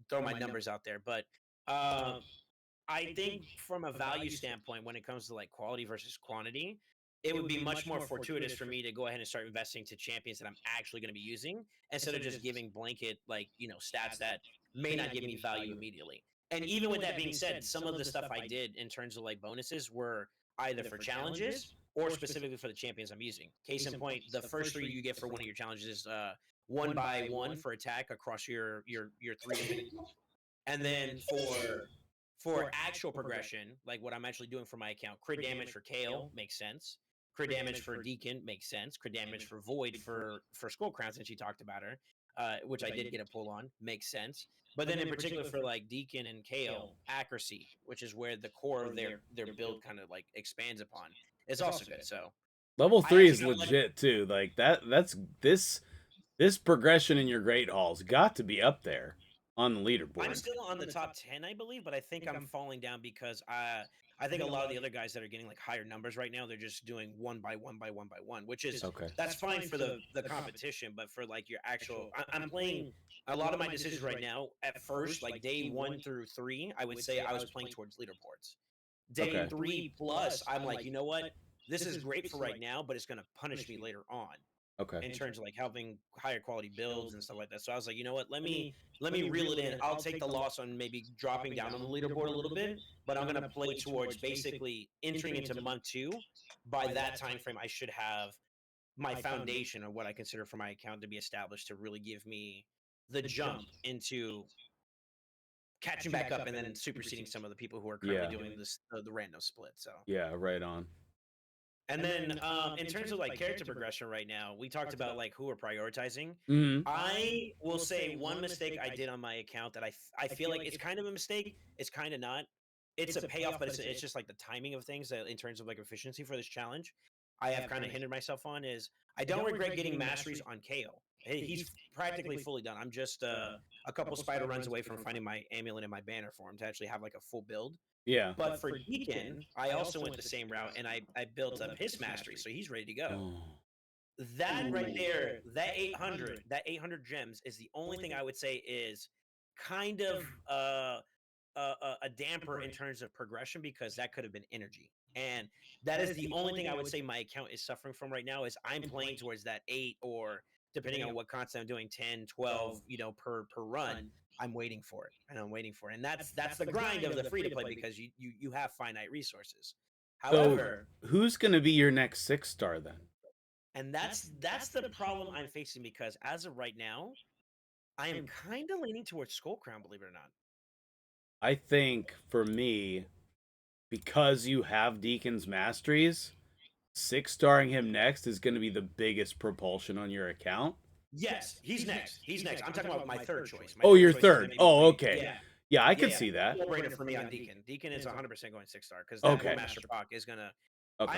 throw my numbers out there, but I think from a value standpoint, when it comes to like quality versus quantity, it would be much more fortuitous for me to go ahead and start investing to champions that I'm actually going to be using instead of just giving blanket stats that may not give me value immediately. And even with that being said, some of the stuff I did in terms of like bonuses were either for challenges or specifically for the champions I'm using. Case in point, the first three you get for one of your challenges is 1x1 for attack across your 3 dimensions. And then for actual progression, like what I'm actually doing for my account, crit damage for Kale makes sense. Crit damage for Deacon makes sense. Crit damage for Void for Skull Crown, since you talked about her, which I did get a pull on, makes sense. But then in particular for like Deacon and Kale, accuracy, which is where the core of their build kind of like expands upon, is also good. So Level I 3 actually is got like legit too. Like that's this progression in your Great Hall's got to be up there on the I'm leaderboard. still on the top 10, I believe, but I think I'm falling down because I think a lot of the other guys that are getting like higher numbers right now, they're just doing 1x1x1x1, which is Okay. that's fine for the competition, but for like your actual, I'm playing a lot of my decisions right now. At first, like day 1 through 3, I would say I was playing towards leaderboards. Day Okay. 3 plus, I'm like, you know what? This is great for right now, but it's going to punish me later on Okay. in terms of like having higher quality builds and stuff like that. So I was like, you know what? Let me reel it in. I'll take the loss on maybe dropping down on the leaderboard a little bit, but I'm gonna play towards basically entering into month 2. By that time frame, I should have my foundation or what I consider for my account to be established to really give me the jump into catching back up and then superseding some of the people who are currently Yeah. doing this the random split. So Yeah, right on. and then in terms of like character progression right now, we talked about like who we're prioritizing. Mhm. I will say one mistake I did on my account that I feel like it's kind of a mistake. It's kind of not. It's a payoff, but it's just like the timing of things that in terms of like efficiency for this challenge. I have kind of hindered myself on is I don't regret getting masteries on KO. He's practically fully done. I'm just a couple spider runs away from finding my amulet and my banner for him to actually have like a full build. Yeah. But for Deacon, I also went the same route and I built up his mastery, so he's ready to go. Oh. That right there, Ooh. that 800 gems is the only thing I would say is kind of a damper in terms of progression because that could have been energy. And that is the only thing I would say my account is suffering from right now is I'm playing towards that 8 or depending on what content I'm doing 10, 12, per run. I'm waiting for it and I'm waiting for it. And that's the grind of the free to play because you have finite resources. So However, who's gonna be your next 6-star then? and that's the problem I'm facing because as of right now, I am kind of leaning towards Skull Crown, believe it or not. I think for me, because you have Deacon's masteries, 6-starring him next is gonna be the biggest propulsion on your account. Yes, he's next. He's next. I'm talking about my third choice. My Oh, third your choice is gonna third. be Oh, Phreek. okay. Yeah, Yeah, I yeah, could yeah. see that. No brainer for me on Deacon. Deacon is 100% going 6-star because that Okay. Master Pock is gonna. Okay.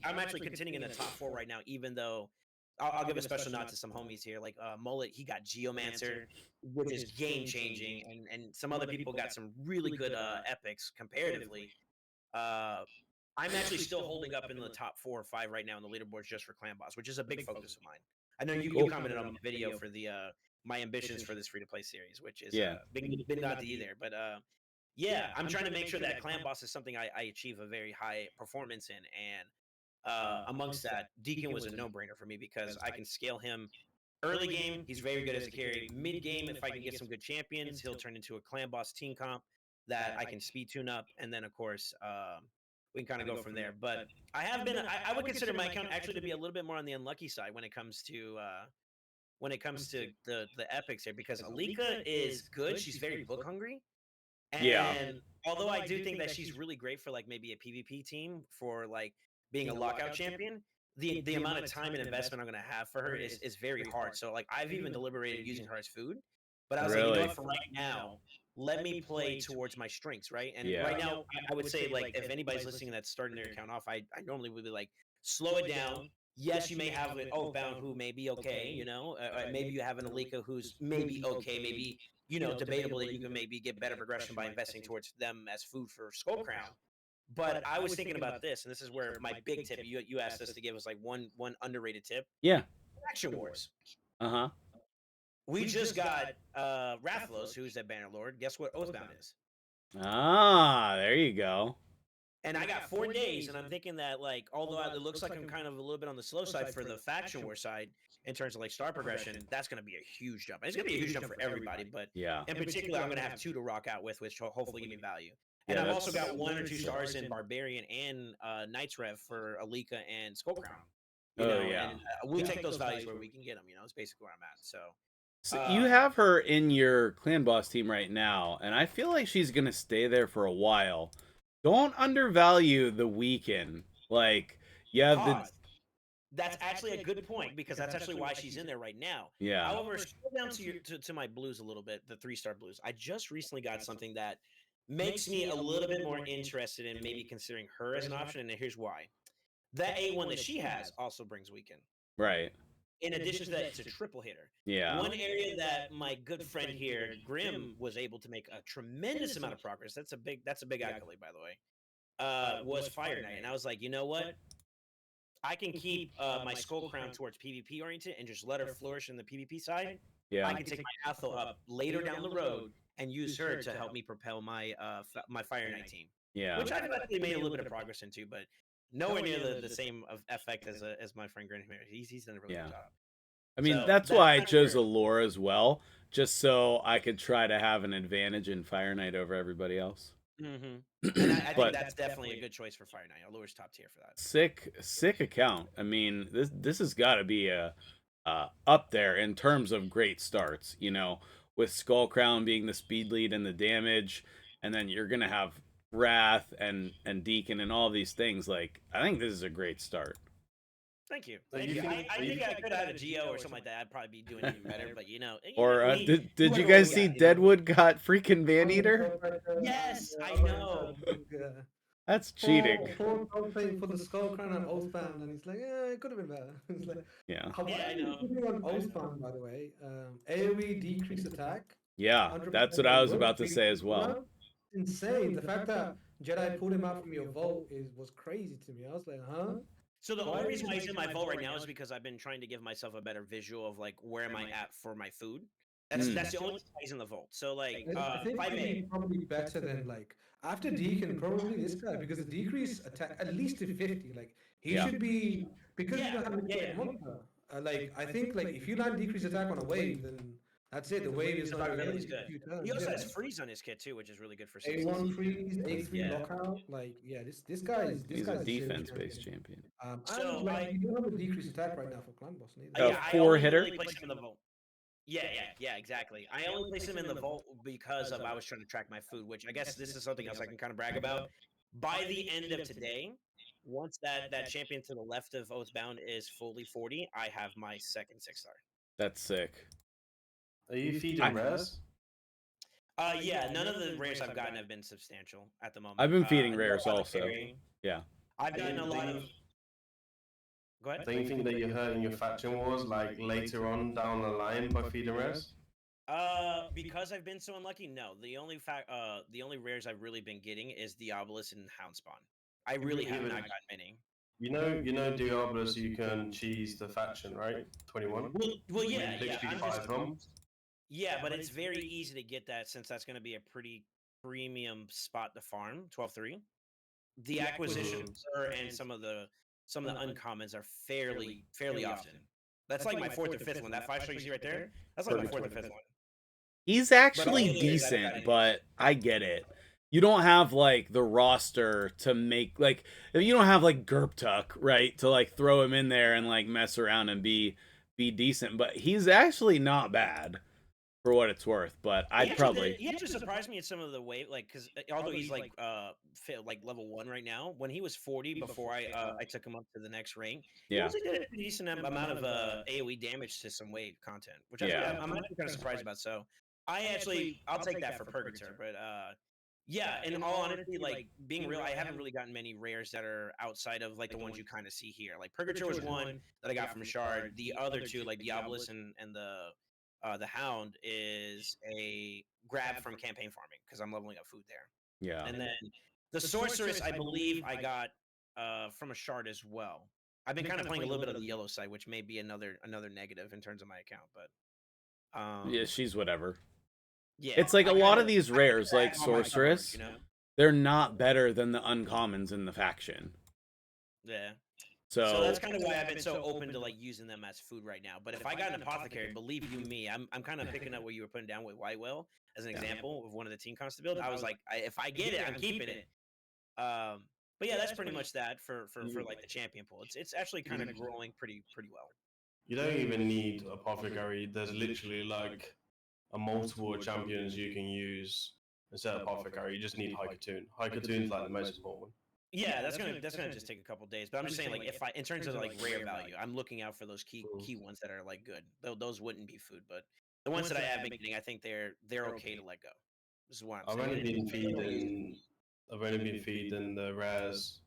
I'm actually contending in the top 4 right now. Even though I'll give a special nod to some homies here, like Mullet. He got Geomancer, which is game changing, and some other people got some really good epics comparatively. Uh, I'm actually still holding up in the top 4 or 5 right now in the leaderboards just for Clan Boss, which is a big focus of mine. I know you Cool. commented on my video for the my ambitions for this free to play series, which is Yeah. big nod to you there. But yeah, I'm trying to make sure that Clan Boss is something I achieve a very high performance in, and amongst that, Deacon was a no brainer for me because I can scale him. Early game, he's very good as a carry. Mid game, if I can get some good champions, he'll turn into a Clan Boss team comp that I can speed tune up, and then of course we can kind of go from there. But I would consider my account actually to be a little bit more on the unlucky side when it comes to the epics here because Alika is good. She's very book hungry, Yeah. and although I do think that she's really great for like maybe a PvP team for like being a lockout champion, the amount of time and investment I'm gonna have for her is very hard. So like I've even deliberated using her as food, but I was like, you know Really? what, for right now, let me play towards my strengths, right? And Yeah. right now, I would say like if anybody's listening that's starting their account off, I normally would be like, slow it down. Yes, you may have an Oathbound who may be okay, maybe you have an Alika who's maybe okay, maybe debatable that you can maybe get better progression by investing towards them as food for Skull Crown. But I was thinking about this, and this is where my big tip. You asked us to give us like one underrated tip. Yeah. Action Wars. Uh-huh. We just got Rathlos, who's that Banner Lord. Guess what Oathbound is? Ah, there you go. And I got 4 days, and I'm thinking that, like, although it looks like I'm kind of a little bit on the slow side for the faction war side in terms of like star progression, that's going to be a huge jump. And it's going to be a huge jump for everybody, but Yeah. in particular, I'm going to have 2 to rock out with, which will hopefully give me value. And Yeah, I've also that's- got 1 or 2 stars in Barbarian and Knights Rev for Alika and Skullcrown. You Oh, know, yeah. and we'll take those values where we can get them. You know, it's basically where I'm at. So So you have her in your clan boss team right now, and I feel like she's gonna stay there for a while. Don't undervalue the weekend. Like, you have the pause. That's actually a good point because that's actually why she's in there right now. yeah. However, scroll down to my blues a little bit, the 3-star blues. I just recently got something that makes me a little bit more interested in maybe considering her as an option, and here's why. That A1 that she has also brings weekend. Right. In addition to that, it's a triple hitter. Yeah. One area that my good friend here, Grim, was able to make a tremendous amount of progress. That's a big accolade, by the way. Was Fire Knight, and I was like, you know what? I can keep my Skull Crown towards PvP oriented and just let her flourish in the PvP side. Yeah. I can take my Athel up later down the road and use her to help me propel my my Fire Knight team. Yeah. Which I've actually made a little bit of progress into, but nowhere near the same effect as my friend Grimreaper. He's done a really good job. I mean, So, that's why I kind of chose where- Allure as well, just so I could try to have an advantage in Fire Knight over everybody else. And I think But- that's definitely a good choice for Fire Knight. Allure's top tier for that. Sick account. I mean, this has got to be a up there in terms of great starts. You know, with Skull Crown being the speed lead and the damage, and then you're gonna have Wrath and Deacon and all these things. Like, I think this is a great start. Thank you. Are Thank you you. think- I are you think I could have had a Geo or something like that. I'd probably be doing even better, but you know. Or we- did we you went guys what see we got, you know? Deadwood got freaking Man Eater? Yes, I I'm know. That's cheating. Poor Soulsaint for the Skull Crown and Oathbound, and he's like, yeah, it could have been better. It's like, Yeah. how Yeah, I know. on Oathbound, by the way? AoE decrease attack. Yeah, 100% that's what I was on about to wood, say as well. Insane. The fact that Jedi pulled him out from your vault was crazy to me. I was like, huh? So the Why only is reason why it he's in like my vault right now is because I've been trying to give myself a better visual of like where am I at for my food. That's Mm. that's the only reason why he's in the vault. So like I think 5A. he's probably better than like after Deacon, probably this guy because the decrease attack at least to 50. Like he Yeah. should be because you Yeah, don't have a yeah. monster. Like I think like if you land decrease attack on a wave, then that's it. The wave is His not durability is gonna good. few turns. He also Yeah. has freeze on his kit too, which is really good for A1 CC. freeze, A3 Yeah. lockout. Like yeah, this guy is He's guy's a serious defense-based champion. champion. So And like I- you don't have a decrease attack right now for clan boss neither. Yeah. I four only hitter? really place him in the vault. Yeah, exactly. I only place him in the vault because of I was trying to track my food, which I guess this is something else I can kind of brag about. By the end of today, once that champion to the left of Oathbound is fully 40, I have my second 6-star. That's sick. Are you feeding I- rares? Yeah, none of the rares I've gotten have been substantial at the moment. I've been feeding I rares know I'm also. carrying. Yeah. I've gotten a lot of. Go ahead. Don't you think that you're hurting your faction wars like later on down the line by feeding rares? Because I've been so unlucky, no. The only rares I've really been getting is Diabolus and Houndspawn. I really have not gotten many. You know, Diablos, you can cheese the faction, right? 21. Well, yeah. Literally I'm buy just, them. yeah, but it's very easy to get that since that's going to be a pretty premium spot to farm. 12-3. The acquisition and some of the uncommons are fairly often. That's like my 4th or 5th one. That 5-star you see right there. That's like my 4th or 5th one. He's actually all the years I've decent, gotten but I get it. You don't have like the roster to make like if you don't have like Gerptuck, right, to like throw him in there and like mess around and be decent. But he's actually not bad for what it's worth. But I'd probably he actually surprised me at some of the weight, like because although he's like like level 1 right now, when he was 40 before I took him up to the next rank, he yeah. also did a pretty decent amount of AoE damage to some wave content, which Yeah. I'm actually kind of surprised about. So I'll take that for Purgator, but yeah, in all honesty, like being real, I haven't really gotten many rares that are outside of like the ones you kind of see here. Like Purgator was one that I got from Shard. The other two, like Diabolus and the Hound, is a grab from campaign farming because I'm leveling up food there. Yeah. And then the Sorceress, I believe I got from a Shard as well. I've been kind of playing a little bit of the yellow side, which may be another negative in terms of my account, but Yeah, she's whatever. yeah, It's like I a lot kinda- of these I rares, kinda like act on my cards, Sorceress, you know? they're not better than the uncommons in the faction. Yeah. So So that's kind of why I've been so open to like using them as food right now. But if I got an apothecary, believe you me, I'm kind of picking up what you were putting down with White Will as an example of one of the team cons to build. I was like, if I get it, I'm keeping it. But yeah, that's pretty much that for like the champion pool. It's actually kind of growing pretty well. You don't even need apothecary. There's literally like a multiple of champions you can use instead of apothecary. You just need Haikatoon. Haikatoon's like the most important one. Yeah, that's gonna just take a couple days. But I'm just saying, like, if I in terms of like rare value, I'm looking out for those key ones that are like good. Though those wouldn't be food, but the ones that I have been getting, I think they're okay to let go. This is what I'm I've saying. only been feeding. I've only been feeding the rares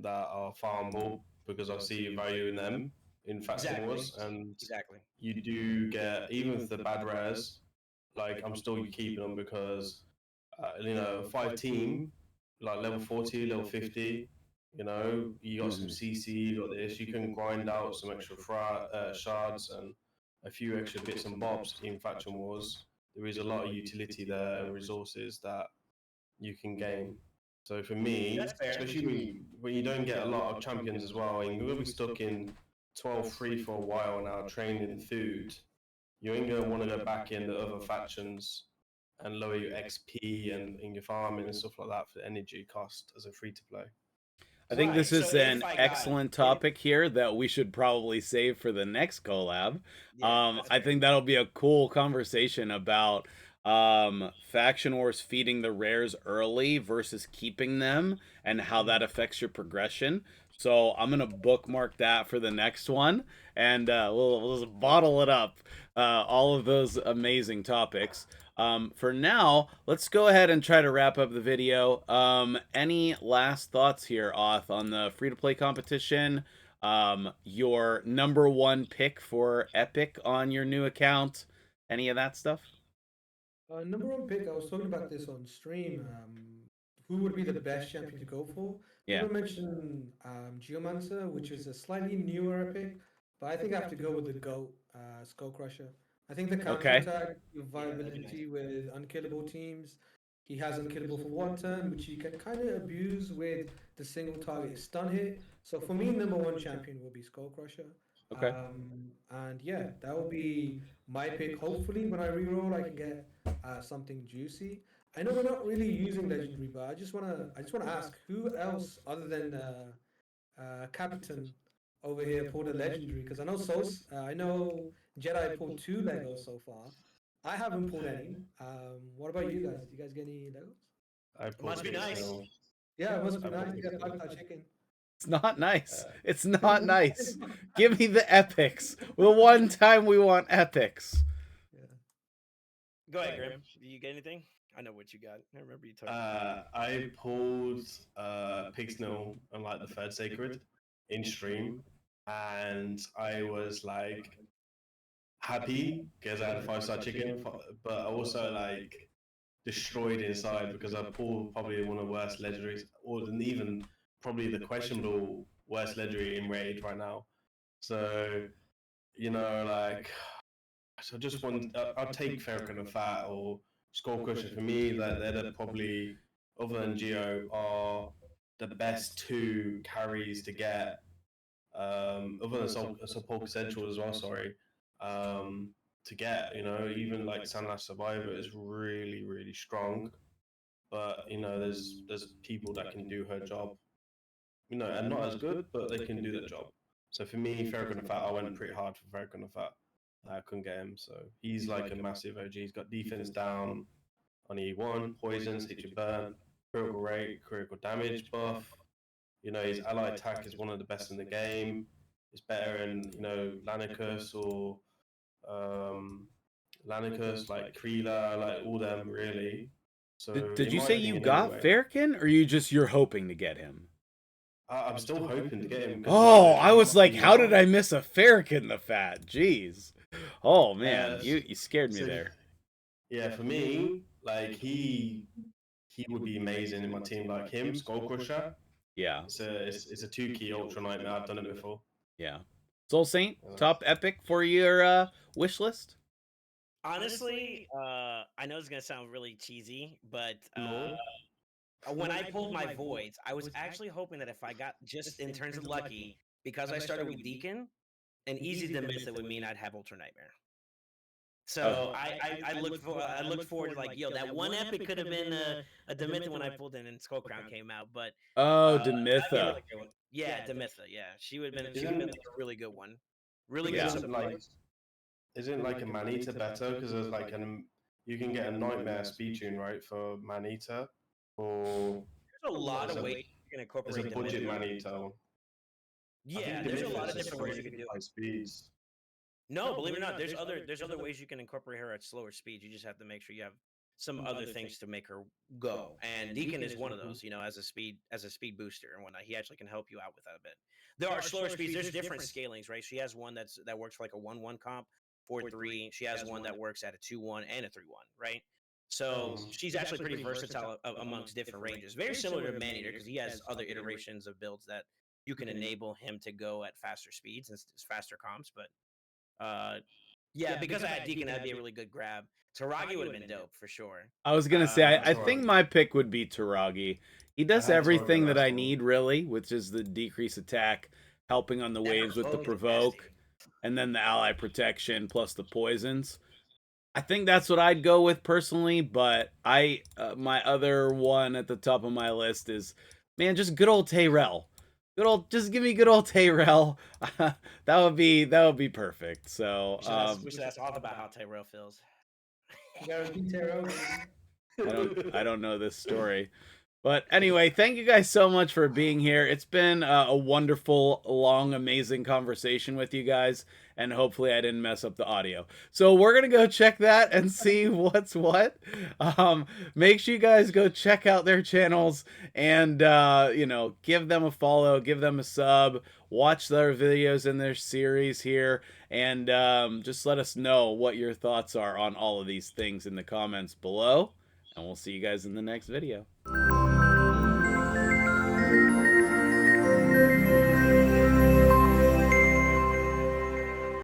that are farmable because I see value in them in faction Exactly. wars, and Exactly. you do get even with the bad rares. Like I'm still keeping them because a 5 team like level 40, level 50. You got some CC, you got this. You can grind out some extra shards and a few extra bits and bobs in faction wars. There is a lot of utility there and resources that you can gain. So for me, That's fair. especially when you don't get a lot of champions as well, and you're gonna be stuck in 12-3 for a while now, training food, you ain't gonna want to go back in the other factions and lower your XP and in your farming and stuff like that for the energy cost as a free to play. I think this Right, is so if an I got excellent topic here that we should probably save for the next collab. Yeah, that's I fair. think that'll be a cool conversation about faction wars feeding the rares early versus keeping them and how that affects your progression. So I'm gonna bookmark that for the next one, and we'll just bottle it up. All of those amazing topics. For now, let's go ahead and try to wrap up the video. Any last thoughts here, Auth, on the free-to-play competition? Your number one pick for Epic on your new account? Any of that stuff? Number one pick, I was talking about this on stream. Who would be the best champion to go for? Yeah. People mentioned Geomancer, which is a slightly newer epic, but I think I have to go with the GOAT, Skull Crusher. I think the counter Okay. attack, your Yeah, that'd be nice. viability with unkillable teams. He has unkillable for 1 turn, which you can kind of abuse with the single target stun hit. So for me, number one champion will be Skull Crusher. Okay. And yeah, that will be my pick. Hopefully, when I reroll, I can get something juicy. I know we're not really using legendary, but I just wanna ask who else other than Captain over here pulled a legendary? Because I know Jedi pulled 2 Legos so far. I haven't pulled any. What about you guys? Do you guys get any Legos? I It must be pulled nice. Pixel. Yeah, it must be I nice. pulled Yeah, Pixel. 5-star chicken. It's not nice. Uh, It's not nice. Give me the epics. The one time we want epics. Yeah. Go ahead, Grim. Do you get anything? I know what you got. I remember you talking. I pulled Pixel on like the third sacred in stream, and I was like happy because I had a 5-star chicken, but also like destroyed inside because I pulled probably one of the worst legendaries, or even probably the questionable worst legendary in raid right now. So like, so just one. I'll take Phreek and Fat or Skull Crusher for me. That they're the probably, other than Geo, are the best 2 carries to get. Other than Support Central as well. Sorry. To get, even like Sandlash Survivor is really, really strong. But there's people that can do her job, and not as good, but they can do the job. So for me, Phreek and Fat, I went pretty hard for Phreek and Fat. I couldn't get him, so he's like a massive OG. He's got defense down on E1, poisons, hit your burn, critical rate, critical damage buff. His ally attack is one of the best in the game. It's better in Lanicus or Lanicus, like Kreela, like all them really. So Did in you my say you opinion, got anyway, Farrakhan, or you're hoping to get him? I'm still hoping to get him. Oh, I was like, how did I miss a Farrakhan the Fat? Jeez. Oh man, you scared me so, there. Yeah, for me, like he would be amazing in my team. Like him, Skull Crusher. Yeah. It's a 2-key ultra nightmare. I've done it before. Yeah. Soulsaint, top epic for your wish list? Honestly, I know it's gonna sound really cheesy, but Lord? when I pulled my voids, I was actually hoping that if I got just in terms of lucky, because I started with Deacon, an easy Demissa would mean I'd have Ultra Nightmare. So I looked forward to like, yo, that one epic could have been a Demitha when I pulled in and Skull Crown came out, but Oh, that'd be Demitha. another good one. Yeah, Demitha. Yeah, she would have been Isn't like a really good one, really good Yeah. isn't support. like isn't like a Maneater better because there's like an you can get a nightmare speed tune right for Maneater, or There's a lot there's of a ways you can there's a incorporate budget Demitha. Maneater one. I Yeah, think there's a lot Demitha's of just different ways you can do high it. speeds. No, believe it or not, there's other ways you can incorporate her at slower speeds. You just have to make sure you have some other things to make her go. And Deacon is one of those, you know, as a speed booster and whatnot. He actually can help you out with that a bit. There are slower speeds. There's different scalings, right? She has one that works for like a 1-1 comp, 4-3. She has one that works at a 2-1 and a 3-1, right? So Mhm. she's actually pretty versatile amongst different ranges. Very similar to Maneater because he has other iterations of builds that you can enable him to go at faster speeds and faster comps, but yeah, because I had Deacon, that'd be a really good grab. Taragi would have been dope for sure. I was gonna say, I think Taragi. my pick would be Taragi. He does had Taragi everything that last I one. need, really, which is the decrease attack, helping on the That waves with the provoke is provoke, and then the ally protection plus the poisons. I think that's what I'd go with personally, but my other one at the top of my list is, man, just good old Tayrell. Just give me good old Tayrell. That would be perfect. So, We should ask Auth about how Tyrell feels. Guaranteed Terrell, baby. I don't know this story. But anyway, thank you guys so much for being here. It's been a wonderful, long, amazing conversation with you guys, and hopefully I didn't mess up the audio. So we're gonna go check that and see what's what. Make sure you guys go check out their channels and you know, give them a follow, give them a sub, watch their videos in their series here, and just let us know what your thoughts are on all of these things in the comments below. And we'll see you guys in the next video.